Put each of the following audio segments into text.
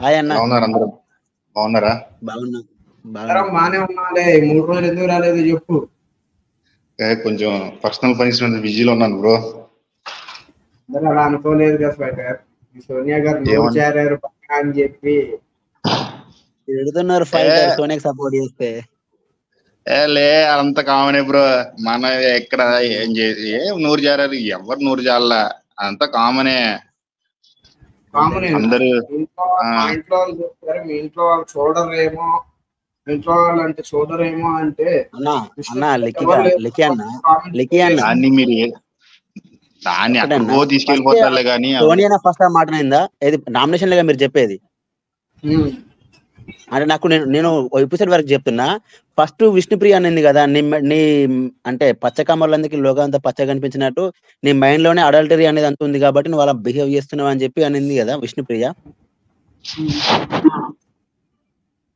Hi అన్న. ఎలా ఉన్నారు అందరూ? బాగున్నారా? బాగున్నా. బానే ఉన్నాలే. 3 రోజులు ఎందుకు రాలేదు చెప్పు. కొంచెం పర్సనల్ పనిస్ బిజీలో ఉన్నాను బ్రో. అలా అనుకోలేదు కదా ఫైటర్. సోనియా గారు నోరు జారారు అని చెప్పి తిడుతున్నారు ఫైటర్ సోనియాకి సపోర్ట్ చేస్తే. లే అంత కామనే బ్రో. మన ఎక్కడ ఏం చేసి నూరు జారారు, ఎవరు నూరు జారలా, అంత కామనే. అందరూ మా ఇంట్లో వాళ్ళు చూస్తారు, మీ ఇంట్లో వాళ్ళు చూడరేమో, ఇంట్లో వాళ్ళు అంటే చూడరేమో అంటే దాన్ని మీరు దాన్ని అక్కడికో తీసుకెళ్ళిపోతారులే కానీ సోనియా ఫస్ట్ మాట్లాడిందా ఏది నామినేషన్ లేగా మీరు చెప్పేది అంటే నాకు నేను ఎపిసోడ్ వరకు చెప్తున్నా. ఫస్ట్ విష్ణుప్రియ అనింది కదా, నీ అంటే పచ్చ కమర్లందుకు లోగా అంతా పచ్చ కనిపించినట్టు నీ మైండ్ లోనే అడల్టరీ అనేది అంత ఉంది కాబట్టి నువ్వు అలా బిహేవ్ చేస్తున్నావు అని చెప్పి అనింది కదా విష్ణుప్రియ.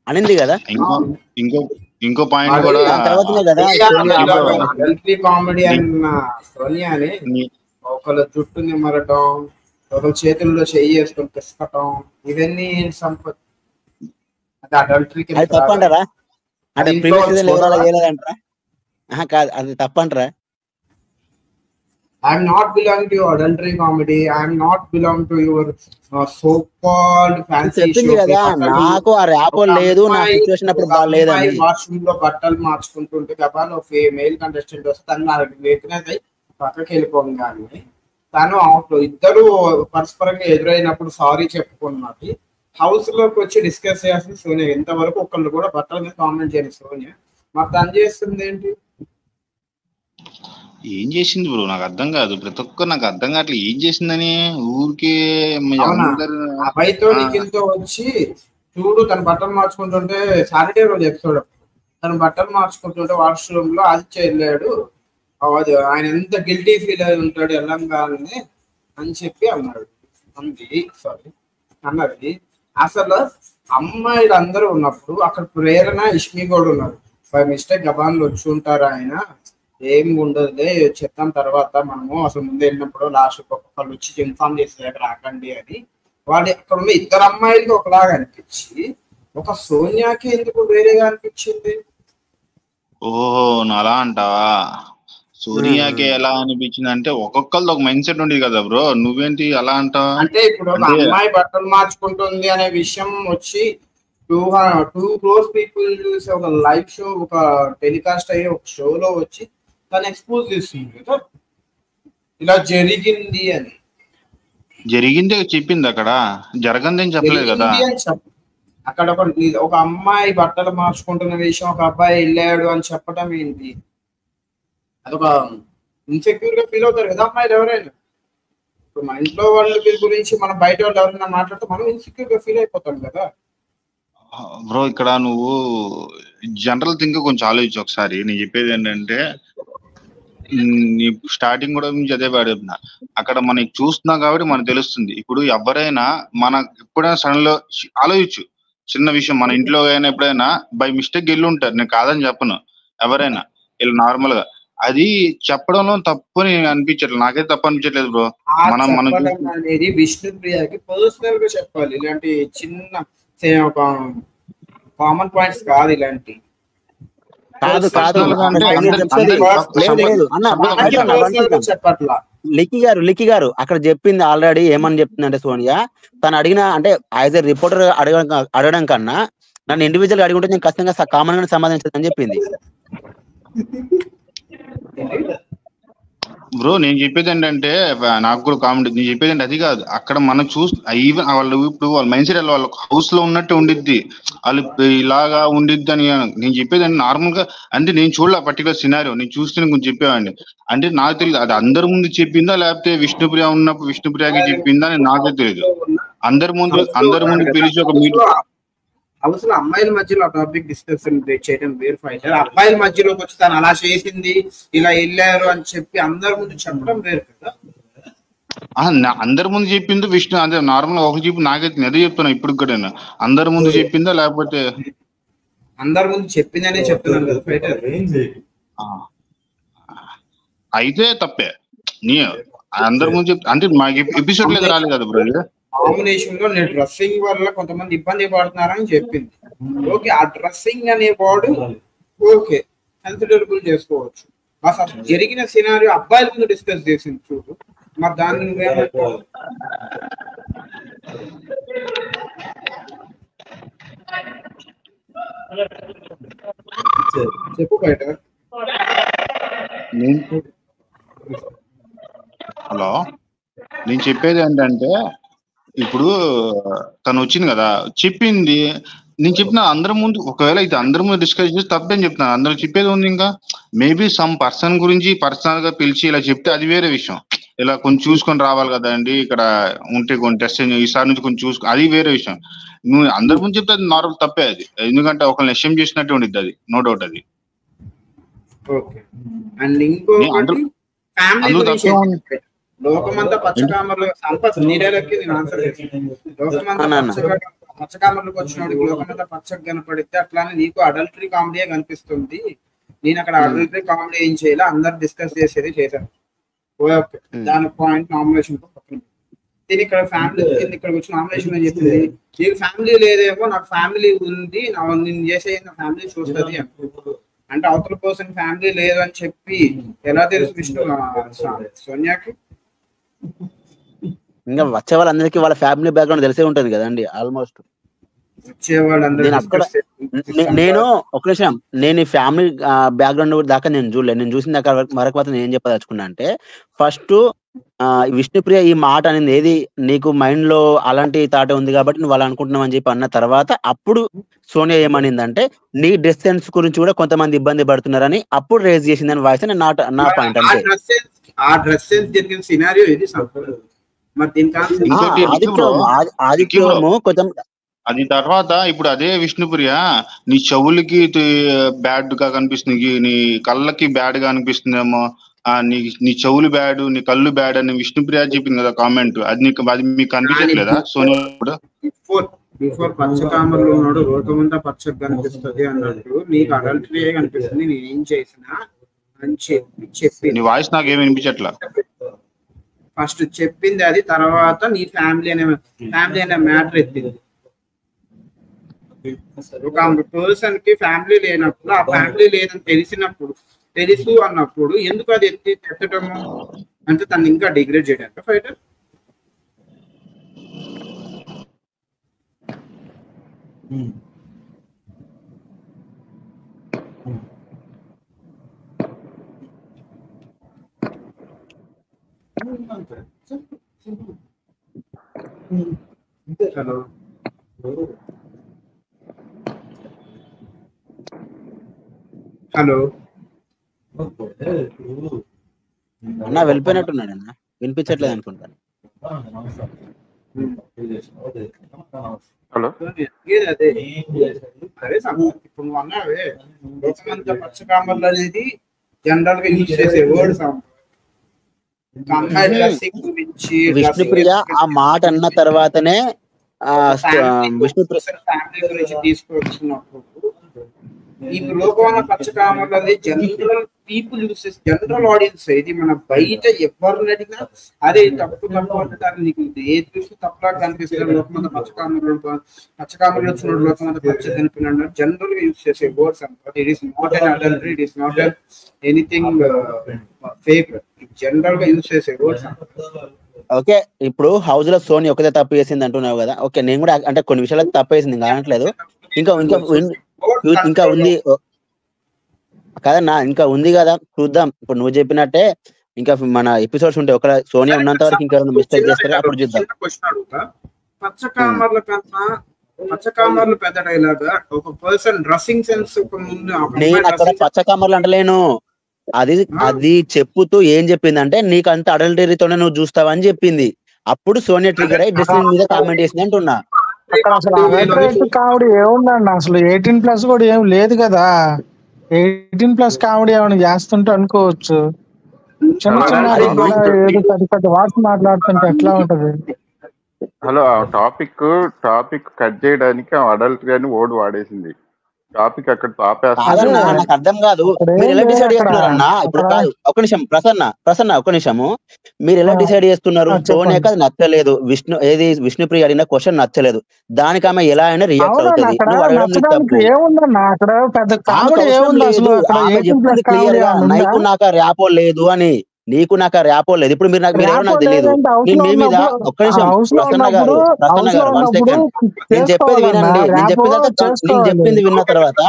అనింది కదా. ఇంకో పాయింట్ కూడా తర్వాతనే కదా కామెడీ అన్న సోనియాని ఒకళ్ళ జుట్టు నిమ్మరటం, ఒకళ్ళ చేతుల్లో చెయ్యి వేసుకొని పిసకటం, ఇవన్నీ సంపత్ అది తప్పంటారా? అంటే ప్రీవియస్ సీజన్ ఎవరు అలా చేయలేదంటారా? కాదు, అది తప్పంటారా? I'm not belong to your adultery comedy. I'm not belong to your so-called fancy show. కదా నాకు ఆ ర్యాప్ లేదు, నా సిచువేషన్ అప్పుడు బాగాలేదని. వాష్రూమ్ లో బట్టలు మార్చుకుంటుంటే గబాన్ ఒక మేల్ కంటెస్టెంట్ వస్తే తను నాకు వీక్నెస్ అయి పక్కకి వెళ్ళిపోగానే తను ఇద్దరు పరస్పరంగా ఎదురైనప్పుడు సారీ చెప్పుకున్నది హౌస్ లోకి వచ్చి డిస్కస్ చేయాల్సింది సోనియా. ఎంతవరకు ఒకళ్ళు కూడా బట్టల మీద కామెంట్ చేయలేదు సోనియా. మరి తను చేస్తుంది ఏంటి? ఏం చేసింది బ్రో నాకు అర్థం కాదు. ప్రతి ఒక్కరు నాకు అర్థం కావట్లేదు ఏం చేసిందని. ఊరికే అబ్బాయితో నిఖిల్తో వచ్చి చూడు తన బట్టలు మార్చుకుంటుంటే సాటర్డే రోజు ఎపిసోడ్ తన బట్టలు మార్చుకుంటుంటే వాష్రూమ్ లో ఆదిత్య వెళ్ళాడు, ఆయన ఎంత గిల్టీ ఫీల్ అయి ఉంటాడు వెళ్ళంగానే అని చెప్పి అన్నాడు. అన్నది అసలు అమ్మాయిలు అందరూ ఉన్నప్పుడు అక్కడ ప్రేరణ ఇష్మి కూడా ఉన్నారు. బై మిస్టేక్ గబాన్లు వచ్చి ఉంటారు, ఆయన ఏం ఉండదులే చెప్తాం తర్వాత మనము అసలు ముందు వెళ్ళినప్పుడు లాస్ట్ ఒక్కొక్కళ్ళు వచ్చి ఇన్ఫార్మ్ చేసేదాక రాకండి అని. వాళ్ళు అక్కడ ఉన్న ఇద్దరు అమ్మాయిలకి ఒకలాగా అనిపించి ఒక సోనియాకి ఎందుకు వేరేగా అనిపించింది? ఓహో అలా అంటావా? సోనియాకి ఎలా అనిపించింది అంటే ఒక్కొక్కరిది ఒక మైండ్ సెట్ ఉండేది కదా బ్రో. నువ్వేంటి అలా అంటావా? అంటే ఇప్పుడు ఒక అమ్మాయి బట్టలు మార్చుకుంటుంది అనే విషయం వచ్చి 2 crore పీపుల్ చూసి ఒక లైవ్ షో, ఒక టెలికాస్ట్ అయ్యే ఒక షోలో వచ్చి తను ఎక్స్పోజ్ చేస్తుంది కదా ఇలా జరిగింది అని. జరిగిందే చెప్పింది, అక్కడ జరగందని చెప్పలేదు కదా. అక్కడ ఒక అమ్మాయి బట్టలు మార్చుకుంటున్న విషయం ఒక అబ్బాయి వెళ్ళాడు అని చెప్పడం ఏంటి? అదొక ఇన్సెక్యూర్ గా ఫీల్ అవుతారు కదా అమ్మాయిలు ఎవరైనా. ఇప్పుడు మా ఇంట్లో వాళ్ళ గురించి మనం బయట వాళ్ళు ఎవరైనా మాట్లాడితే మనం ఇన్సెక్యూర్ గా ఫీల్ అయిపోతాం కదా బ్రో. ఇక్కడ నువ్వు జనరల్ థింక్ కొంచెం ఆలోచించు ఒకసారి. నేను చెప్పేది ఏంటంటే స్టార్టింగ్ కూడా అదే పాడుతున్నా. అక్కడ మనకి చూస్తున్నాం కాబట్టి మనకు తెలుస్తుంది. ఇప్పుడు ఎవరైనా మన ఎప్పుడైనా సడన్ లో ఆలోచించు, చిన్న విషయం మన ఇంట్లో అయినా ఎప్పుడైనా బై మిస్టేక్ వెళ్ళి ఉంటారు, నేను కాదని చెప్పను, ఎవరైనా ఇలా నార్మల్ గా అది చెప్పడంలో తప్పు అని అనిపించట్లేదు, నాకైతే తప్పు అనిపించట్లేదు బ్రో. మనం అనేది విష్ణుప్రియకి పర్సనల్ గా చెప్పాలి, ఇలాంటి చిన్న కామన్ పాయింట్స్ కాదు ఇలాంటి. లిక్కి గారు అక్కడ చెప్పింది ఆల్రెడీ. ఏమని చెప్తుంది అంటే సోనియా తను అడిగిన అంటే యాజ్ ఎ రిపోర్టర్ అడగడం కన్నా నన్ను ఇండివిజువల్ అడిగి ఉంటే నేను ఖచ్చితంగా కామన్ గా సమాధానం చెప్పింది బ్రో. నేను చెప్పేది ఏంటంటే నాకు కూడా కామెంట్, నేను చెప్పేది అంటే అది కాదు. అక్కడ మనం ఈవెన్ వాళ్ళు ఇప్పుడు వాళ్ళ మైండ్ సెట్ వాళ్ళ హౌస్ లో ఉన్నట్టు ఉండిద్ది, వాళ్ళు ఇలాగా ఉండిద్ది అని. నేను చెప్పేది అంటే నార్మల్ గా అంటే నేను చూడలే పర్టికులర్ సినారియో, నేను చూస్తే కొంచెం చెప్పేవాడిని. అంటే నాకు తెలియదు అది అందరి ముందు చెప్పిందా లేకపోతే విష్ణుప్రియ ఉన్నప్పుడు విష్ణుప్రియకి చెప్పిందా అని నాకే తెలియదు. అందరి ముందు పిలిచి ఒక మీటింగ్ అవసరం అమ్మాయిల మధ్యలో ఆ టాపిక్ డిస్కషన్ చేయడం వేరు ఫైటర్. అబ్బాయిల మధ్యలోకి వచ్చి తను అలా చేసింది ఇలా వెళ్ళారు అని చెప్పి అందరి ముందు చెప్పడం వేరు కదా. అందరి ముందు చెప్పింది విష్ణు, అదే నార్మల్ ఒక చెప్పి నాకైతే అదే చెప్తున్నా ఇప్పుడు కూడా. అందరి ముందు చెప్పిందా లేకపోతే అందరి ముందు చెప్పిందనే చెప్తున్నాను కదా ఫైటర్. అయితే తప్పే. నీ అందరి ముందు చెప్తే అంటే మాకు ఎపిసోడ్ లేదు రాలేదు కదా బ్రో. కాంబినేషన్ లో నేను డ్రెస్సింగ్ వల్ల కొంతమంది ఇబ్బంది పడుతున్నారని చెప్పింది. ఓకే, ఆ డ్రెస్సింగ్ అనేవాడు ఓకే కన్సిడరబుల్ చేసుకోవచ్చు. అసలు జరిగిన సినారియో అబ్బాయిల ముందు డిస్కస్ చేసింది చూడు, మరి దాన్ని నువ్వేమంటావు? చెప్పు బయట. హలో, నేను చెప్పేది ఏంటంటే ఇప్పుడు తను వచ్చింది కదా, చెప్పింది నేను చెప్పిన అందరి ముందు, ఒకవేళ అయితే అందరి ముందు డిస్కస్ చేసి తప్పని చెప్తున్నాను. అందరూ చెప్పేది ఉంది. ఇంకా మేబీ సమ్ పర్సన్ గురించి పర్సనల్ గా పిలిచి ఇలా చెప్తే అది వేరే విషయం. ఇలా కొంచెం చూసుకొని రావాలి కదా అండి, ఇక్కడ ఉంటే కొన్ని టెస్ట్ ఈసారి నుంచి కొంచెం చూసుకో, అది వేరే విషయం. నువ్వు అందరి ముందు చెప్తే అది నార్మల్ తప్పే అది, ఎందుకంటే ఒకరిని ఎస్ఎం చేసినట్టు ఉండిద్ది, అది నో డౌట్. అది ఓకే. అండ్ ఇంకొకటి ఫ్యామిలీ గురించి, లోకమంతా పచ్చకామర్లు సంపత్ నీడలకి నేను ఆన్సర్ చేస్తాను. లోకమంతా పచ్చకామర్లకు వచ్చినోడికి లోకమంతా పచ్చగా కనపడితే అట్లానే నీకు అడల్టరీ కామెడీ కనిపిస్తుంది. నేను అక్కడ అడల్టరీ కామెడీ ఏం చేయాలి, అందరు డిస్కస్ చేసేది చేశాను. ఓకే, దాని పాయింట్ నామినేషన్ పక్కన. నేను ఇక్కడ ఫ్యామిలీ ఇక్కడికి వచ్చి నామినేషన్ అని చెప్పింది, నీకు ఫ్యామిలీ లేదేమో, నాకు ఫ్యామిలీ ఉంది, నేను చేసే నా ఫ్యామిలీ చూస్తుంది అంటే అవతల పర్సన్ ఫ్యామిలీ లేదు అని చెప్పి ఎలా తెలుసు విష్ణు సోనియాకి? ఇంకా వచ్చే వాళ్ళందరికీ వాళ్ళ ఫ్యామిలీ బ్యాక్గ్రౌండ్ తెలిసే ఉంటది కదండి. ఆల్మోస్ట్ నేను ఒక నిమిషం, నేను ఈ ఫ్యామిలీ బ్యాక్గ్రౌండ్ దాకా నేను చూడలేదు. నేను చూసిన దాకా మరొక నేను ఏం చెప్పదలుచుకున్నా అంటే, ఫస్ట్ విష్ణుప్రియ ఈ మాట అనేది ఏది నీకు మైండ్ లో అలాంటి థాట్ ఉంది కాబట్టి నువ్వు అలా అనుకుంటున్నావు అని చెప్పి అన్న తర్వాత అప్పుడు సోనియా ఏమనిందంటే నీ డ్రెస్ సెన్స్ గురించి కూడా కొంతమంది ఇబ్బంది పడుతున్నారని అప్పుడు రేజ్ చేసిందని వాయిస్ నా పాయింట్. అంటే ఆ డ్రెస్ సెన్స్ జరిగిన సినారియో ఇది. ఆదిత్యము కొంచెం అది తర్వాత ఇప్పుడు అదే విష్ణుప్రియ నీ చెవులకి బ్యాడ్ గా కనిపిస్తుంది, నీ కళ్ళకి బ్యాడ్ గా అనిపిస్తుందేమో, నీ చెవులు బ్యాడ్, నీ కళ్ళు బ్యాడ్ అని విష్ణుప్రియ చెప్పింది కదా కామెంట్. అది మీకు కనిపించట్లేదా సోనియా? కూడా బిఫోర్ పచ్చకామర్లో ఉన్నాడు, లోకమంతా పచ్చగా కనిపిస్తుంది అన్నట్టు నీకు అడల్టరీ కనిపిస్తుంది, నేనేం చేసినా అని చెప్పి నీ వాయిస్ నాకేమి వినిపించట్లా. ఫస్ట్ చెప్పింది అది, తర్వాత నీ ఫ్యామిలీ అనే మ్యాటర్ ఎత్తింది. ఒక పర్సన్ కి ఫ్యామిలీ లేనప్పుడు, ఆ ఫ్యామిలీ లేదని తెలుసు అన్నప్పుడు ఎందుకు అది ఎత్తటము అంటే తను ఇంకా డిగ్రేడ్ చేయడానికి ఫైటర్. హలో హలో అన్న వెళ్ళిపోయినట్టున్నాడు అన్న, వినిపించట్లేదు అనుకుంటాను. హలో, అదే ఇప్పుడు నువ్వు అన్నావే లోకమంతా పచ్చకామర్లు అనేది జనరల్ గా యూజ్ చేసే వర్డ్. విష్ణుప్రియ ఆ మాట అన్న తర్వాతనే విష్ణుప్రియ ఫ్యామిలీ గురించి తీసుకొచ్చినప్పుడు ఈ లోకమైన పచ్చకామర్లు అనేది జనరల్ పీపుల్ యూస్ చేసే జనరల్ ఆడియన్స్. ఇది మన బయట ఎవరిని అడిగినా అదే తప్పు అంటే నీకు ఏది చూస్తే తప్పులా కనిపిస్తుంది. లోకమంతా పచ్చకామర్లు వచ్చిన లోకమంతా పచ్చ కనిపిన జనరల్ గా యూజ్ చేసే వర్డ్స్ అనమాట. It is not an adultery, it is not anything fake, general గా యూజ్ చేసే వర్డ్స్. ఓకే, ఇప్పుడు హౌస్ లో సోని ఒకటే తప్పు చేసింది అంటున్నావు కదా. ఓకే, నేను కూడా అంటే కొన్ని విషయాలకు తప్పు వేసింది కానట్లేదు. ఇంకా ఉంది కదన్నా, ఇంకా ఉంది కదా, చూద్దాం. ఇప్పుడు నువ్వు చెప్పినట్టే ఇంకా మన ఎపిసోడ్స్ ఉంటాయి. ఒక సోనియా ఉన్నంత వరకు ఇంకా మిస్టేక్ చేస్తారా అప్పుడు చూద్దాం. పచ్చకామర్ల కన్నా పచ్చకామర్లు పెద్ద డైలాగ్. ఒక పర్సన్ డ్రెస్సింగ్ సెన్స్ నేను అక్కడ పచ్చకామర్లు అంటలేను, అది చెప్పుతూ ఏం చెప్పింది అంటే నీకు అంత అడల్టరీతోనే నువ్వు చూస్తావు అని చెప్పింది. అప్పుడు సోనియా ట్రిగర్ అయ్యి డ్రెస్సింగ్ మీద కామెంట్ చేసింది అంటున్నా. అక్కడ అసలు అడల్టరీ కామెడీ ఏముందండి? అసలు 18+ కూడా ఏం లేదు కదా. 18+ కామెడీ ఏమైనా చేస్తుంటే అనుకోవచ్చు. చిన్న చిన్న ఏదో పెద్ద వాట్స్ మాట్లాడుతుంటే ఎట్లా ఉంటది? హలో, టాపిక్ కట్ చేయడానికి అడల్టరీ అని వర్డ్ వాడేసింది. టాపిక్ అక్కడ ఆపేస్తాను. కాదన్నా నాకు అర్థం కాదు. మీరు ఎలా డిసైడ్ చేస్తున్నారన్నా? ఇప్పుడు కాదు, ఒక నిమిషం ప్రసన్న ఒక నిమిషము. మీరు ఎలా డిసైడ్ చేస్తున్నారు? సోనియాకి అది నచ్చలేదు, విష్ణుప్రియ అడిగిన క్వశ్చన్ నచ్చలేదు, దానికి ఆమె ఎలా అయినా రియాక్ట్ అవుతుంది. నువ్వు అడగడం నీకు తప్పు. ఏముందన్నా అక్కడ పెద్ద ఆమెకు కామెడీ అవసరం ఏముంది లేదు. అసలు? అక్కడ ఆమె 18 చెప్పింది ప్లస్ క్లియర్ కామెడీ గా, ఏమన్నా ఉందా? నీకు నాకు ర్యాపో లేదు అని. నీకు నాకు ర్యాపో లేదు. ఇప్పుడు మీరు ఎవరో ర్యాపో నాకు తెలియదు. లేదంటే హౌస్ నేను లో మీ మీద ఉన్నప్పుడు ఒక్క నిమిషం హౌస్ లో ప్రసన్న ఉన్నప్పుడు గారు 1 సెకండ్ నేను చెప్పేది చేసుకోవాలన్నా వినండి. నేను ర్యాపో చెప్పిన తర్వాత నేను చేసుకోవాలి. చెప్పింది విన్న తర్వాత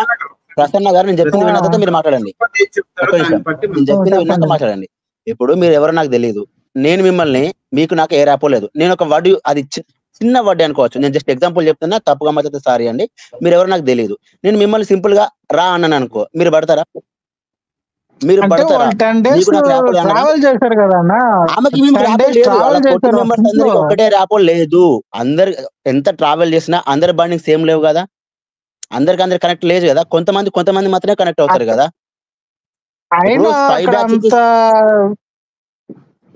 ప్రసన్న గారు నేను చెప్పింది విన్న తర్వాత మీరు మాట్లాడండి. ఒక్క నిమిషం నేను చెప్పింది విన్నాక చెప్పండి. మాట్లాడండి. ఇప్పుడు మీరు ఎవరో నాకు తెలియదు. నేను మిమ్మల్ని, మీకు నాకు ఏ ర్యాపో లేదు. నేను ఒక వర్డ్, అది చిన్న వర్డ్ అనుకోవచ్చు, నేను జస్ట్ ఎగ్జాంపుల్ చెప్తున్నా, తప్పుగా మాట్లాడితే సారీ అండి. మీరు ఎవరో నాకు తెలియదు. నేను మిమ్మల్ని సింపుల్ గా రా అన్నాను అనుకో, మీరు పడతారా? మీరు అంటే పడతారా? వాళ్ళు 10 days నీకు నాకు ర్యాపో లేదు అనడం. ట్రావెల్ చేశారు కదా అన్న. ఆమెకి మేము 10 ర్యాపో days లేదు. ట్రావెల్ అలా 40 చేశారు మెంబర్స్ అందరికి ఒకటే ర్యాపో లేదు. అందరు ఎంత ట్రావెల్ చేసినా అందరి బాండింగ్ సేమ్ లేవు కదా. అందరికి కనెక్ట్ లేదు కదా. కొంతమంది మాత్రమే కనెక్ట్ అవుతారు కదా. ఇప్పుడు అయినా స్పై అక్కడ బ్యాచ్ అంత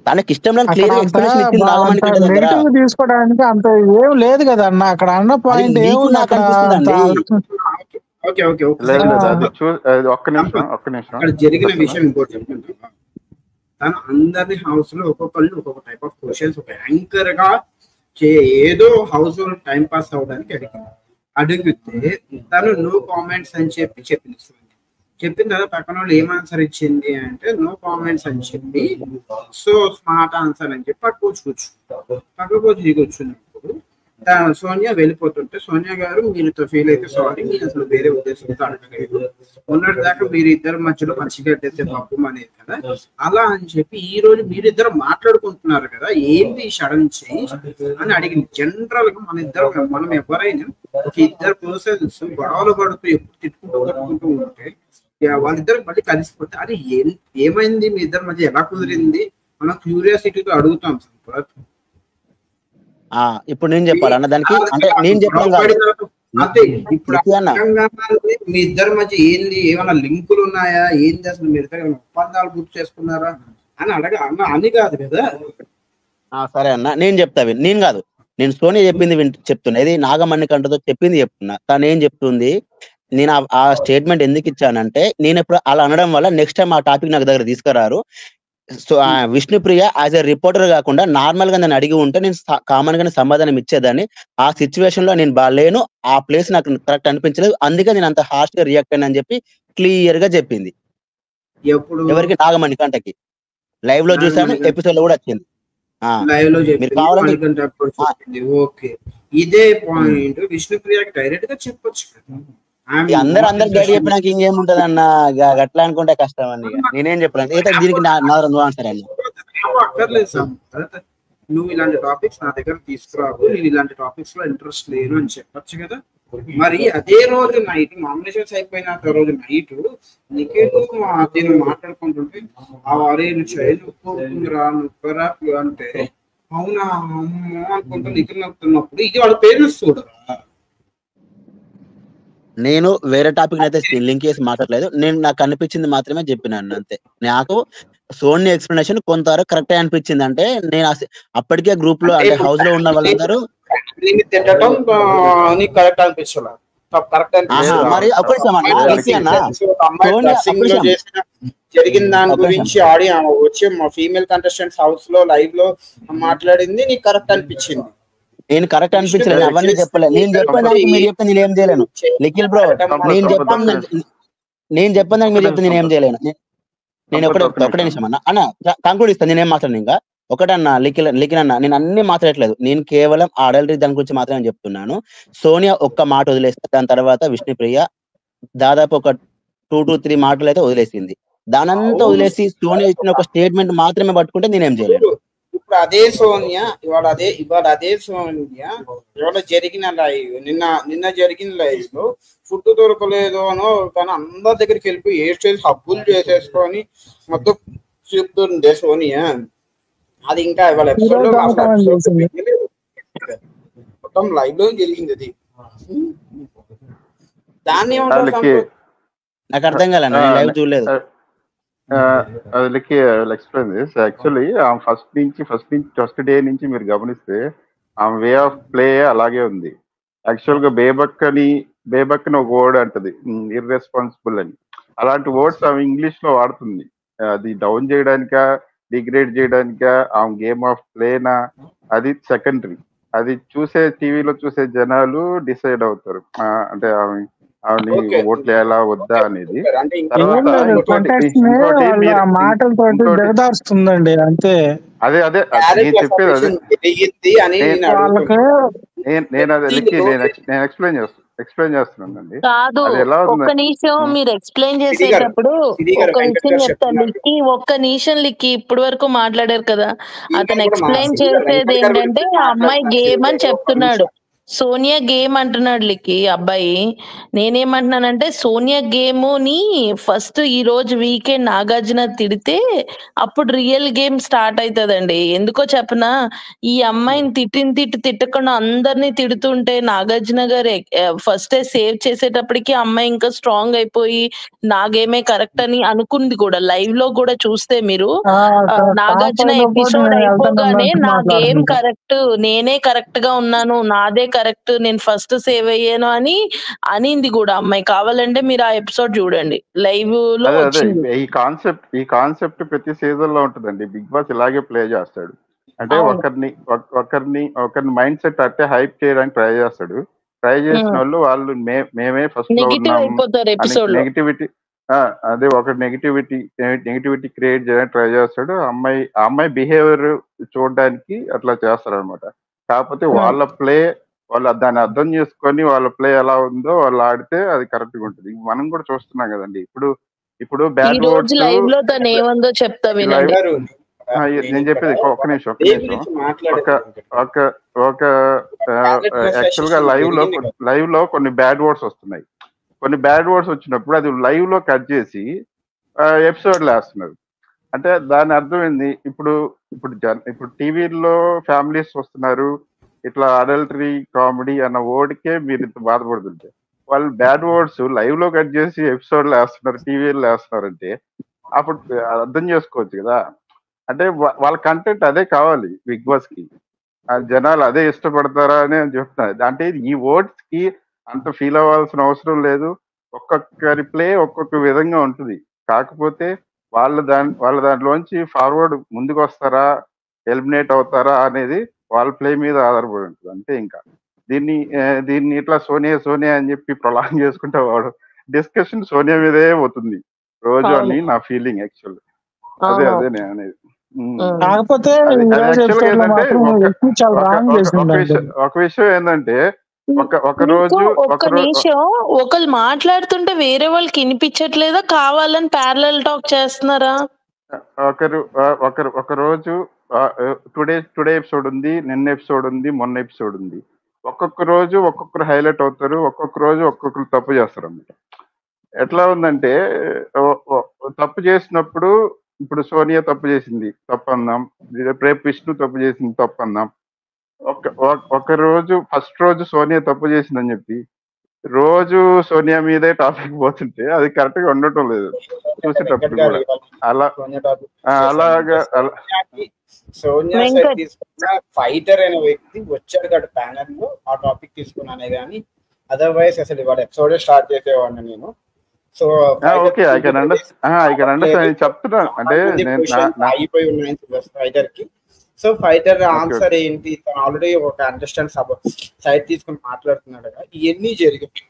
తనకి ఇష్టం లేని అక్కడ క్లియర్ అంత ఎక్స్ప్లెనేషన్ ఇచ్చింది అంత నాగమణికంట దగ్గర. నెగిటివ్ తీసుకోవడానికి అంత ఏం లేదు కదా అన్న. అక్కడ అన్న అది పాయింట్ నీకు ఏముంది నాకు అక్కడ అనిపిస్తుందండి. ఓకే ఓకే లేదు లేదు, ఆ. అది ఒక్క నిమిషం అక్కడ జరిగిన విషయం ఇంకోటి చెప్తుంటా. తను అందరి హౌస్ లో ఒక్కొక్కరిని ఒక్కొక్క టైప్ ఆఫ్ క్వశ్చన్స్, ఒక యాంకర్ గా ఏదో హౌస్ లో టైం పాస్ అవడానికి అడిగితే తను నో కామెంట్స్ అని చెప్పింది. చెప్పిన తర్వాత పక్కన వాళ్ళు ఏం ఆన్సర్ ఇచ్చింది అంటే నో కామెంట్స్ అని చెప్పి, సో స్మార్ట్ ఆన్సర్ అని చెప్పి పక్కకు కూర్చున్నప్పుడు సోనియా వెళ్ళిపోతుంటే, సోనియా గారు మీరుతో ఫీల్ అయితే సారీ, మీరు అసలు వేరే ఉద్దేశంతో అడగలేదు, మొన్నటి దాకా మీరు ఇద్దరు మధ్యలో పచ్చిగడ్డైతే పాపం అనేది కదా, అలా అని చెప్పి ఈ రోజు మీరిద్దరు మాట్లాడుకుంటున్నారు కదా, ఏంటి సడన్ చేంజ్ అని అడిగింది. జనరల్ గా మనం ఎవరైనా ఒక ఇద్దరు పర్సన్స్ గొడవలు పడుతూ ఎప్పుడు తిట్టుకుంటూ ఉంటే వాళ్ళిద్దరు మళ్ళీ కలిసిపోతే అది ఏమైంది, మీ ఇద్దరి మధ్య ఎలా కుదిరింది, మనం క్యూరియాసిటీతో అడుగుతాం. ఇప్పుడు నేను చెప్పాలి అన్న దానికి, అంటే నేను చెప్పాను అంతే. ఇప్పుడు మీ ఇద్దరి మధ్య ఏంది, ఏమైనా లింకులు ఉన్నాయా, ఏంది అసలు మీరు ఇద్దరు ఏమైనా ఒప్పందాలు గుర్తు చేసుకున్నారా అని అని కాదు కదా. సరే అన్న, నేను చెప్తా. నేను కాదు, నేను సోనియా చెప్పింది చెప్తున్నా. ఇది నాగమణికంటతో చెప్పింది చెప్తున్నా. తను ఏం చెప్తుంది, నేను ఆ స్టేట్మెంట్ ఎందుకు ఇచ్చానంటే, నేను ఇప్పుడు అలా అనడం వల్ల నెక్స్ట్ టైం ఆ టాపిక్ నాకు దగ్గర తీసుకురారు. So Vishnupriya as a reporter కాకుండా నార్మల్ గా నన్ను అడిగి ఉంటే నేను కామన్ గానే సమాధానం ఇచ్చేదాన్ని. ఆ సిచ్యువేషన్ లో నేను బాగాలేను, ఆ ప్లేస్ నాకు కరెక్ట్ అనిపించలేదు, అందుకే నేను అంత హార్ష్ గా రియాక్ట్ అయినా అని చెప్పి క్లియర్ గా చెప్పింది. ఎవరికి? నాగమణికంటకి. లైవ్ లో చూసాను, ఎపిసోడ్ లో కూడా వచ్చింది. లైవ్ లో చెప్పింది. ఓకే, ఇదే పాయింట్ విష్ణుప్రియకి డైరెక్ట్ గా చెప్పొచ్చు. అందరు గైడ్ చెప్పినాక ఇంకేముంటది అన్న, అట్లా అనుకుంటే కష్టం అని. నేనేం చెప్పాను అయితే దీనికి ఆన్సర్ అన్న. అక్కర్లేదు సార్, నువ్వు ఇలాంటి టాపిక్స్ నా దగ్గర తీసుకురావు, నేను ఇలాంటి టాపిక్స్ లో ఇంట్రెస్ట్ లేను అని చెప్పొచ్చు కదా. మరి అదే రోజు నైట్ నామినేషన్స్ అయిపోయిన రోజు నైట్ నిఖిల్ దీన్ని మాట్లాడుకుంటుంటే ఆ వారే చైలురా అంటే అవునా అమ్మో అనుకుంటూ నిఖిల్ నవ్వుతున్నప్పుడు ఇది వాళ్ళ పేరెంట్స్ చూడరా? నేను వేరే టాపిక్ అయితే లింక్ చేసి మాట్లాడలేదు. నేను నాకు అనిపించింది మాత్రమే చెప్పినాను అంతే. నాకు సోనీ ఎక్స్ప్లెనేషన్ కొంతవరకు కరెక్ట్ అనిపించింది. అంటే నేను అప్పటికే గ్రూప్ లో, అంటే హౌస్ లో ఉన్న వాళ్ళందరూ కరెక్ట్ అనిపించలేదు. మరి జరిగిన దాని గురించి వచ్చి మా ఫీమేల్ కంటెస్టెంట్స్ హౌస్ లో లైవ్ లో మాట్లాడింది నీకు కరెక్ట్ అనిపించింది. నేను కరెక్ట్ అనిపించలేదు, అవన్నీ చెప్పలేదు. నేను చెప్పేదానికి మీరు చెప్తే నేను ఏం చేయలేను. నిఖిల్ బ్రో, నేను చెప్పాను మీరు చెప్తే నేను ఏం చేయలేను. నేను ఒకటే నిమిషం అన్న కంక్లూడ్ ఇస్తాను. నేనేం మాట్లాడను ఇంకా. ఒకటన్నా లిఖిల్ అన్న, నేను అన్ని మాట్లాడట్లేదు. నేను కేవలం ఆడల్టరీ దాని గురించి మాత్రమే చెప్తున్నాను. సోనియా ఒక్క మాట వదిలేస్తే దాని తర్వాత విష్ణుప్రియ దాదాపు ఒక 2 to 3 మాటలు అయితే వదిలేసింది. దానంతా వదిలేసి సోనియా ఇచ్చిన ఒక స్టేట్మెంట్ మాత్రమే పట్టుకుంటే నేనేం చేయలేను. ఇప్పుడు అదే సోనియా ఇవాళ అదే సోనియా ఇవాళ జరిగిన లైవ్, నిన్న జరిగిన లైవ్ లో ఫుడ్ దొరకలేదు అనో తను అందరి దగ్గరికి వెళ్ళిపోయి ఏ స్టేజ్ హబ్బులు చేసేసుకొని మొత్తం చెప్తుండే సోనియా. అది ఇంకా ఇవాళ ఎపిసోడ్ లో మొత్తం లైవ్ లో జరిగింది. అది దాన్ని నాకు అర్థం కాలేదు, లైవ్ చూడలేదు. యాక్చువల్లీ ఫస్ట్ డే నుంచి మీరు గమనిస్తే ఆమె వే ఆఫ్ ప్లే అలాగే ఉంది. యాక్చువల్ గా బేబక్కని బేబక్ అని ఒక వర్డ్ అంటది, ఇర్రెస్పాన్సిబుల్ అని. అలాంటి వర్డ్స్ ఆమె ఇంగ్లీష్ లో వాడుతుంది. అది డౌన్ చేయడానికా, డిగ్రేడ్ చేయడానికా, ఆమె గేమ్ ఆఫ్ ప్లేనా, అది సెకండరీ. అది టీవీలో చూసే జనాలు డిసైడ్ అవుతారు, అంటే ఆమెని ఓకే ఓట్లు వేయాలా వద్దా అనేది. అంటే ఏం తర్వాత లేదు, ఇంకోటి కంటెస్ట్ ని ఇంకోటి వాళ్ళ మీరు మాటలతోటి ఇంకోటి దిగదారుస్తుందండి అంతే. అదే నేను చెప్పేది అదే. జరిగింది అని నేను వాళ్ళకి నేను అది నేను ఎక్స్ప్లెయిన్ చేస్తున్నానండి. కాదు, అది ఎలా ఒక్క ఉంది? నిమిషం మీరు ఎక్స్ప్లెయిన్ సిరి గారు, చేసేటప్పుడు సిరి గారు, ఒక్క వెంకట్ విషయం గారు చెప్తాను. చెప్తున్నారు. లిక్కి ఒక్క నిమిషం, లిక్కి ఇప్పటి వరకు మాట్లాడారు కదా, అతను ఈమె కూడా ఎక్స్ప్లెయిన్ సిరి గారు, చేసేది వెంకట్ గారు ఏంటంటే గురించి ఆ అమ్మాయి మాట్లాడుతున్నారు. గేమ్ అని సిరి గారు, ఒక్క చెప్తున్నాడు, నిమిషం. సోనియా గేమ్ అంటున్నాడు లిక్కి అబ్బాయి. నేనేమంటున్నానంటే సోనియా గేమ్ ని ఫస్ట్ ఈ రోజు వీకెండ్ నాగార్జున తిడితే అప్పుడు రియల్ గేమ్ స్టార్ట్ అవుతుందండి. ఎందుకో చెప్పనా, ఈ అమ్మాయిని తిట్టకుండా అందరినీ తిడుతుంటే నాగార్జున గారు ఫస్ట్ సేవ్ చేసేటప్పటికి అమ్మాయి ఇంకా స్ట్రాంగ్ అయిపోయి నా గేమే కరెక్ట్ అని అనుకుంది కూడా. లైవ్ లో కూడా చూస్తే మీరు నాగార్జున టాప్ ఎపిసోడ్ నేను అయిపోగానే వెళ్తాను నా గేమ్ మాట్లాడుతుంటా. కరెక్ట్, నేనే కరెక్ట్ గా ఉన్నాను, నాదే కరెక్ట్, నేను ఫస్ట్ సేవ్ అయ్యాను అని అనింది కూడా అమ్మాయి. కావాలంటే మీరు ఆ ఎపిసోడ్ చూడండి, లైవ్ లో అదే వచ్చింది. ఈ కాన్సెప్ట్ ప్రతి సీజన్ లో ఉంటుందండి. బిగ్ బాస్ ఇలాగే ప్లే చేస్తాడు. అంటే అవును. ఒకరిని మైండ్ సెట్ అట్టే హైప్ చేయడానికి ట్రై చేస్తాడు. ట్రై చేసిన వాళ్ళు మేమే ఫస్ట్ లో నెగిటివ్ ఉన్నాము అయిపోతారు అని ఎపిసోడ్ లో. నెగిటివిటీ, అదే ఒక నెగిటివిటీ క్రియేట్ చేయడానికి ట్రై చేస్తాడు. ఆ అమ్మాయి బిహేవియర్ చూడడానికి అట్లా చేస్తారు అనమాట. కాకపోతే వాళ్ళు దాన్ని అర్థం చేసుకొని వాళ్ళ ప్లే ఎలా ఉందో వాళ్ళు ఆడితే అది కరెక్ట్ గా ఉంటుంది. మనం కూడా చూస్తున్నాం కదండి. ఇప్పుడు ఈ బ్యాడ్ రోజు వర్డ్స్ లైవ్ లో తను ఏమందో చెప్తా లైవ్ వినండి. గారు, నేను చెప్పేది ఒక్క నిమిషం దేని గురించి ఒక మాట్లాడేది ఒక యాక్చువల్ గా లైవ్ లో కొన్ని బ్యాడ్ వర్డ్స్ వస్తున్నాయి. కొన్ని బ్యాడ్ వర్డ్స్ వచ్చినప్పుడు అది లైవ్ లో కట్ చేసి ఎపిసోడ్ వేస్తున్నారు. అంటే దాని అర్థం ఏంది? ఇప్పుడు టీవీలో ఫ్యామిలీస్ వస్తున్నారు, ఇట్లా అడల్టరీ కామెడీ అన్న వర్డ్కే మీరు ఇంత బాధపడుతుంటే, వాళ్ళు బ్యాడ్ వర్డ్స్ లైవ్ లో కట్ చేసి ఎపిసోడ్ వేస్తున్నారు, టీవీలో వేస్తున్నారంటే అప్పుడు అర్థం చేసుకోవచ్చు కదా. అంటే వాళ్ళ కంటెంట్ అదే కావాలి బిగ్ బాస్ కి. జనాలు అదే ఇష్టపడతారా అని చెప్తున్నారు. అంటే ఈ వర్డ్స్ కి అంత ఫీల్ అవ్వాల్సిన అవసరం లేదు. ఒక్కొక్కరి ప్లే ఒక్కొక్క విధంగా ఉంటుంది. కాకపోతే వాళ్ళ దాంట్లోంచి ఫార్వర్డ్ ముందుకు వస్తారా, ఎలిమినేట్ అవుతారా అనేది వాళ్ళ ప్లే మీద ఆధారపడి ఉంటుంది అంతే. ఇంకా దీన్ని ఇట్లా సోనియా అని చెప్పి ప్రొలాంగ్ చేసుకుంటే వాడు డిస్కషన్ సోనియా మీదే పోతుంది రోజు అని నా ఫీలింగ్ యాక్చువల్. అదే నేను అనేది. కాకపోతే అది ఈ రోజు యాక్చువల్ గా ఎపిసోడ్ లో ఏంటంటే మాత్రం చాలా రాంగ్ చేసిందండి. ఒక విషయం ఏంటంటే ఒక మీకు రోజు ఒక్క నిమిషం, ఒకళ్ళు మాట్లాడుతుంటే వేరే వాళ్ళకి వినిపించట్లేదా, కావాలని ప్యారలల్ టాక్ చేస్తున్నారా? ఒక రోజు టుడే ఎపిసోడ్ ఉంది, నిన్న ఎపిసోడ్ ఉంది, మొన్న ఎపిసోడ్ ఉంది. ఒక్కొక్క రోజు ఒక్కొక్కరు హైలైట్ అవుతారు, ఒక్కొక్క రోజు ఒక్కొక్కరు తప్పు చేస్తారు అన్నమాట. ఎట్లా ఉందంటే తప్పు చేసినప్పుడు ఇప్పుడు సోనియా తప్పు చేసింది తప్పు అన్నాం, రేపు విష్ణు తప్పు చేసింది తప్పు అన్నాం. ఒక రోజు ఫస్ట్ రోజు సోనియా తప్పు చేసిందని చెప్పి రోజు సోనియా మీదే టాపిక్ పోతుంటే అది కరెక్ట్ గా ఉండటం లేదు చూసేటప్పుడు కూడా. అలాగా సోనియా సైడ్ తీసుకున్న ఫైటర్ అనే వ్యక్తి వచ్చాడు కదా ప్యానల్ లో, ఆ టాపిక్ తీసుకున్నానే కానీ అదర్వైజ్ అసలు ఇవాళ ఎపిసోడ్ స్టార్ట్ చేసేవాడిని నేను. So okay, I can understand చెప్తున్నాను. అంటే అయిపోయి ఉన్నాయి ఫైటర్ కి. సో ఫైటర్ ఆన్సర్ ఏంటి, తను ఆల్రెడీ ఒక అండర్స్టాండ్ సైడ్ తీసుకుని మాట్లాడుతున్నాడు కదా, ఇవన్నీ జరిగాయి.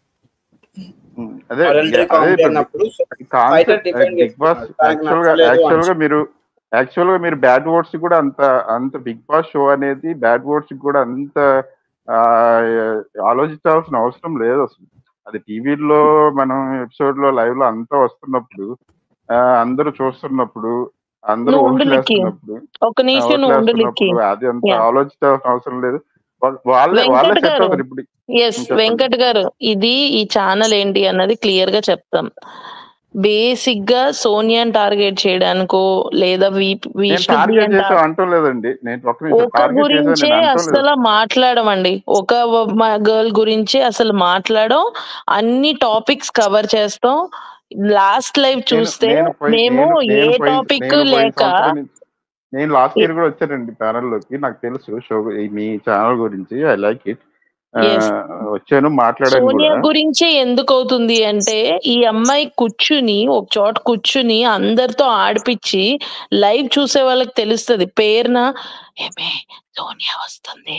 యాక్చువల్ గా మీరు బ్యాడ్ వర్డ్స్ కూడా అంత బిగ్ బాస్ షో అనేది బ్యాడ్ వర్డ్స్ కూడా అంత ఆలోచించాల్సిన అవసరం లేదు అసలు. అది టీవీలో మనం ఎపిసోడ్ లో లైవ్ లో అంతా వస్తున్నప్పుడు, అందరూ చూస్తున్నప్పుడు, అందరూ ఓట్లేస్తున్నప్పుడు అది అంత ఆలోచించాల్సిన అవసరం లేదు. వాళ్ళే సెట్ అవుతారు. ఇప్పుడు వెంకట్ గారు, ఇది ఈ ఛానల్ ఏంటి అన్నది క్లియర్ గా చెప్తాం. బేసిక్ గా సోనియాని టార్గెట్ చేయడానికో లేదా ఒక గురించే అసలు మాట్లాడమండి, ఒక గర్ల్ గురించి అసలు మాట్లాడడం. అన్ని టాపిక్స్ కవర్ చేస్తాం. లాస్ట్ లైవ్ చూస్తే మేము ఏ టాపిక్ లేక, నేను లాస్ట్ ఇయర్ కూడా వచ్చానండి ఛానల్ లోకి, నాకు తెలుసు షో మీ ఛానల్ గురించి, ఐ లైక్ ఇట్. Yes. వచ్చాను, మాట్లాడాను సోనియా కూడా. గురించే ఎందుకు అవుతుంది అంటే, ఈ అమ్మాయి కూర్చుని ఒక చోట కూర్చుని అందరితో ఆడిపిచ్చి లైవ్ చూసే వాళ్ళకి తెలుస్తది. పేరున ఏమే సోనియా వస్తుంది,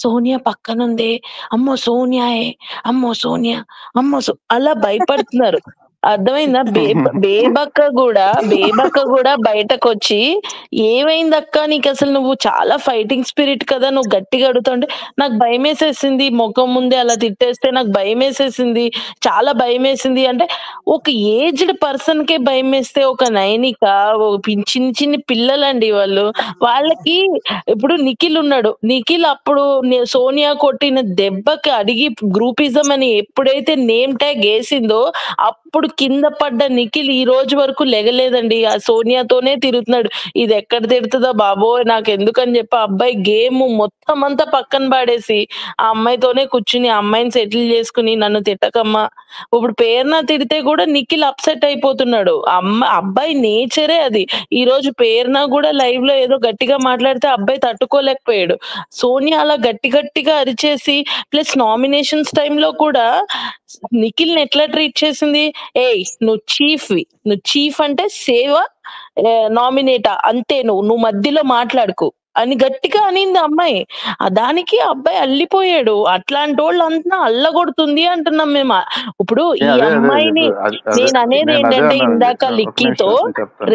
సోనియా పక్కనుంది, అమ్మో సోనియాయే, అమ్మో సోనియా, అలా భయపడుతున్నారు. అర్థమైందా? బేబక్క కూడా బయటకొచ్చి ఏమైందక్క నీకు, అసలు నువ్వు చాలా ఫైటింగ్ స్పిరిట్ కదా, నువ్వు గట్టిగా అడుగుతుంటే నాకు భయమేసేసింది, మొఖం ముందే అలా తిట్టేస్తే నాకు భయమేసేసింది, చాలా భయమేసింది అంటే, ఒక ఏజ్డ్ పర్సన్ కే భయమేస్తే ఒక నైనిక, చిన్ని చిన్ని పిల్లలండి వాళ్ళు, వాళ్ళకి ఇప్పుడు నిఖిల్ ఉన్నాడు, నిఖిల్ అప్పుడు సోనియా కొట్టిన దెబ్బకి అడిగి గ్రూపిజం అని ఎప్పుడైతే నేమ్ ట్యాగ్ వేసిందో అప్పుడు కింద పడ్డ నిఖిల్ ఈ రోజు వరకు లెగలేదండి, ఆ సోనియాతోనే తిరుగుతున్నాడు. ఇది ఎక్కడ తిడుతుందో బాబోయ్ నాకు ఎందుకని చెప్పి అబ్బాయి గేమ్ మొత్తం అంతా పక్కన పాడేసి ఆ అమ్మాయితోనే కూర్చుని ఆ అమ్మాయిని సెటిల్ చేసుకుని నన్ను తిట్టకమ్మా, ఇప్పుడు పేరున తిడితే కూడా నిఖిల్ అప్సెట్ అయిపోతున్నాడు. అబ్బాయి నేచరే అది. ఈ రోజు పేరున కూడా లైవ్ లో ఏదో గట్టిగా మాట్లాడితే అబ్బాయి తట్టుకోలేకపోయాడు. సోనియా అలా గట్టిగా అరిచేసి ప్లస్ నామినేషన్స్ టైంలో కూడా నిఖిల్ ని ఎట్లా ట్రీట్ చేసింది, ఏయ్ నువ్వు చీఫ్ అంటే సేవ నామినేటా అంతే, నువ్వు మధ్యలో మాట్లాడుకో అని గట్టిగా అనింది అమ్మాయి. దానికి అబ్బాయి అల్లిపోయాడు. అట్లాంటి వాళ్ళు అంతా అల్లగొడుతుంది అంటున్నాం మేము. ఇప్పుడు ఈ అమ్మాయిని నేను అనేది ఏంటంటే ఇందాక లిక్కీతో,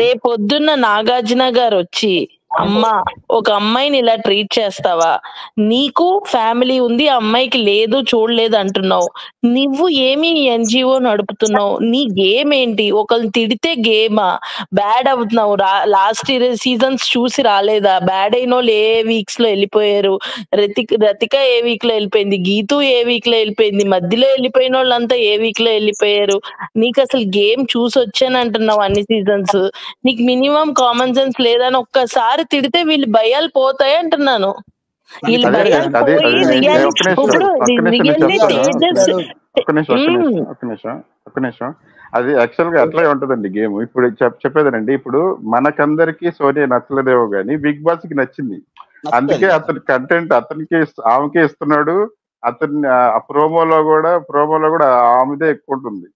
రేపొద్దున్న నాగార్జున గారు వచ్చి అమ్మా ఒక అమ్మాయిని ఇలా ట్రీట్ చేస్తావా, నీకు ఫ్యామిలీ ఉంది ఆ అమ్మాయికి లేదు చూడలేదు అంటున్నావు, నువ్వు ఏమి ఎన్జిఓ నడుపుతున్నావు, నీ గేమ్ ఏంటి, ఒకరిని తిడితే గేమా, బ్యాడ్ అవుతున్నావు, లాస్ట్ సీజన్స్ చూసి రాలేదా, బ్యాడ్ అయిన వాళ్ళు ఏ వీక్స్ లో వెళ్ళిపోయారు, రతిక ఏ వీక్ లో వెళ్ళిపోయింది, గీతు ఏ వీక్ లో వెళ్ళిపోయింది, మధ్యలో వెళ్ళిపోయిన వాళ్ళంతా ఏ వీక్ లో వెళ్ళిపోయారు, నీకు అసలు గేమ్ చూసి వచ్చాను అంటున్నావు అన్ని సీజన్స్, నీకు మినిమం కామన్ సెన్స్ లేదని ఒక్కసారి తిడితే వీళ్ళు భయాలు పోతాయి అంటున్నాను. వీళ్ళు భయాలు పోయి రియాలిటీ ఇప్పుడు రియల్లీ తేజస్ ఒక్క నిమిషం అది యాక్చువల్ గా అట్లా ఉంటదండి గేమ్. ఇప్పుడు చెప్పేదనండి, ఇప్పుడు మనకందరికి సోనియా నచ్చలేదేమో గానీ బిగ్ బాస్ కి నచ్చింది, అందుకే అతని కంటెంట్ అతనికి ఆమెకే ఇస్తున్నాడు. అతన్ని ప్రోమోలో కూడా ఆమెదే ఎక్కువ ఉంటుంది.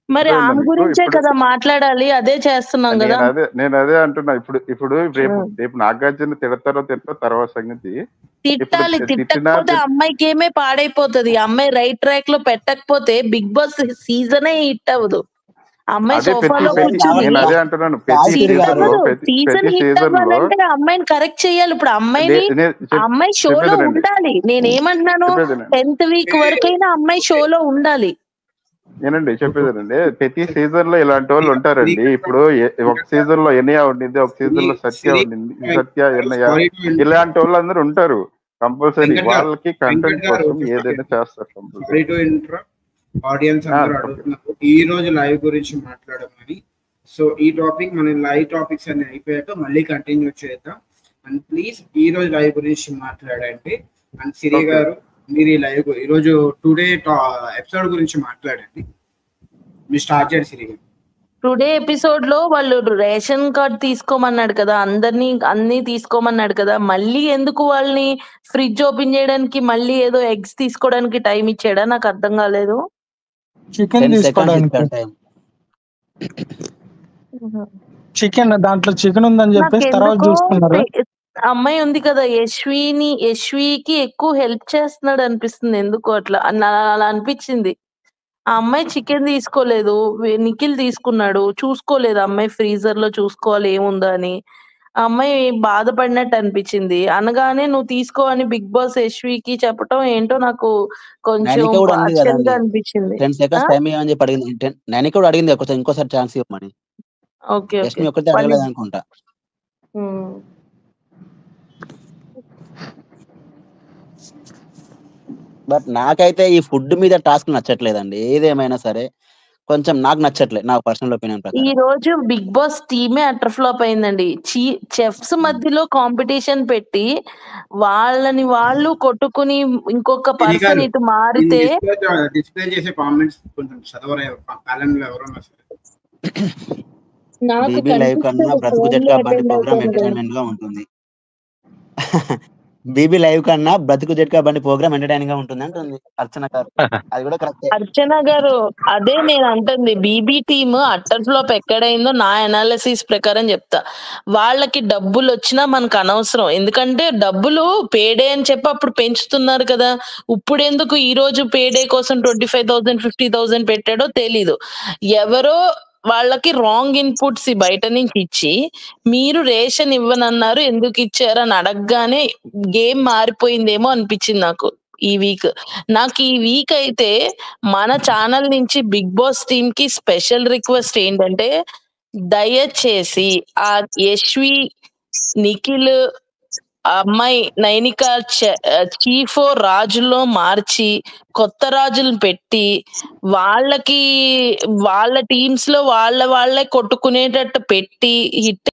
మరి ఆమె గురించే కదా మాట్లాడాలి, అదే చేస్తున్నాం కదా. నేను అదే అంటున్నా. ఇప్పుడు రేపు నాగార్జున తిడతారో తర్వాత సంగతి, తిట్టాలి, తిట్టకపోతే అమ్మాయికి ఏమే పాడైపోతుంది. అమ్మాయి రైట్ ట్రాక్ లో పెట్టకపోతే బిగ్ బాస్ సీజనే హిట్ అవ్వదు. అమ్మాయి సోఫాలో కూర్చుని సీజన్ హిట్ అవ్వాలంటే అమ్మాయిని కరెక్ట్ చేయాలి. ఇప్పుడు అమ్మాయి షోలో ఉండాలి. నేనేమంటున్నాను, 10th వీక్ వరకైనా అమ్మాయి షోలో ఉండాలి. నేనండి చెప్పేదేనండి, ప్రతి సీజన్ లో ఇలాంటి వాళ్ళు ఉంటారండి. ఇప్పుడు ఒక సీజన్ లో ఎనియా ఉండింది, ఒక సీజన్ లో సత్య ఉండింది, ఎన్నయ్య, ఇలాంటి వాళ్ళు అందరూ ఉంటారు కంపల్సరీ. వాళ్ళకి కంటెంట్ కోసం ఏదైనా చేస్తారు కంపల్సరీ. ఆడియన్స్ అందరూ అడుగుతున్నారు ఈ రోజు లైవ్ గురించి మాట్లాడమని. సో ఈ టాపిక్ మనం లైవ్ టాపిక్స్ అన్ని అయిపోయాక మళ్ళీ కంటిన్యూ చేద్దాం. అండ్ ప్లీజ్ ఈ రోజు లైవ్ గురించి మాట్లాడండి. అండ్ సిరి గారు మీరు ఈ లైవ్ ఈరోజు టుడే ఎపిసోడ్ గురించి మాట్లాడండి. మీరు స్టార్ట్ చేయండి సిరి గారు. టుడే ఎపిసోడ్ లో వాళ్ళు రేషన్ కార్డ్ తీసుకోమన్నాడు కదా, అన్ని తీసుకోమన్నాడు కదా, మళ్ళీ ఎందుకు వాళ్ళని ఫ్రిడ్జ్ ఓపెన్ చేయడానికి మళ్ళీ ఏదో ఎగ్స్ తీసుకోవడానికి టైం ఇచ్చాడా, నాకు అర్థం కాలేదు. చికెన్ తీసుకోవడానికి, చికెన్ దాంట్లో చికెన్ ఉందని చెప్పేసి తర్వాత చూసుకున్నారు. అమ్మాయి ఉంది కదా యశ్వికి ఎక్కువ హెల్ప్ చేస్తున్నాడు అనిపిస్తుంది, ఎందుకు అట్లా అలా అనిపించింది. ఆ అమ్మాయి చికెన్ తీసుకోలేదు, నిఖిల్ తీసుకున్నాడు, చూసుకోలేదు అమ్మాయి ఫ్రీజర్ లో చూసుకోవాలి ఏముందా అని. ఆ అమ్మాయి బాధపడినట్టు అనిపించింది. అనగానే నువ్వు తీసుకో అని బిగ్ బాస్ యశ్వికి చెప్పటం ఏంటో నాకు కొంచెం అనిపించింది. 10 seconds టైం ఇవ్వని చెప్పి అడిగింది. నేను కూడా అడిగింది ఇంకోసారి ఛాన్స్ ఇవ్వమని. యశ్వి ఒకటే అడగలేదు అనుకుంటా. బట్ నాకైతే ఈ ఫుడ్ మీద టాస్క్ నచ్చట్లేదండి. ఏదేమైనా సరే కొంచెం నాకు నచ్చట్లేదు, నాకు పర్సనల్ ఒపీనియన్ ప్రకారం. ఈ రోజు బిగ్ బాస్ టీమే అటర్ ఫ్లాప్ అయిందండి. చెఫ్స్ మధ్యలో కాంపిటీషన్ పెట్టి వాళ్ళని వాళ్ళు కొట్టుకుని ఇంకొక పర్సన్ ఇటు మారితే డిస్ప్లే చేసే కామెంట్స్ కొంచెం చదవరే కాలంలో ఎవరన్నా బీబీ లైవ్ కన్నా బ్రతుకు జట్కా బండి ప్రోగ్రామ్ ఎంటర్టైన్మెంట్ గా ఉంటుంది. బీబీ లైవ్ కన్నా బ్రతుకు జట్కా బండి ప్రోగ్రామ్ ఎంటర్టైనింగ్ గా ఉంటుంది అంటుంది అర్చన గారు. అది కూడా కరెక్టే. అర్చన గారు అదే నేను అంటుంది, బీబీ టీమ్ అట్టర్ ఫ్లాప్ ఎక్కడైందో నా అనాలిసిస్ ప్రకారం చెప్తా. వాళ్ళకి డబ్బులు వచ్చినా మనకు అనవసరం, ఎందుకంటే డబ్బులు పేడే అని చెప్పి అప్పుడు పెంచుతున్నారు కదా. ఇప్పుడు ఎందుకు ఈ రోజు పేడే కోసం 25,000 50,000 పెట్టాడో తెలీదు. ఎవరో వాళ్ళకి రాంగ్ ఇన్పుట్స్ బయట నుంచి ఇచ్చి మీరు రేషన్ ఇవ్వనన్నారు ఎందుకు ఇచ్చారని అడగగానే గేమ్ మారిపోయిందేమో అనిపించింది నాకు ఈ వీక్. నాకు ఈ వీక్ అయితే మన ఛానల్ నుంచి బిగ్ బాస్ టీమ్ కి స్పెషల్ రిక్వెస్ట్ ఏంటంటే, దయచేసి ఆ యశ్వి, నిఖిల్, అమ్మాయి నైనిక చీఫ్ రాజుల్లో మార్చి కొత్త రాజులను పెట్టి వాళ్ళకి వాళ్ళ టీమ్స్ లో వాళ్ళే కొట్టుకునేటట్టు పెట్టి హిట్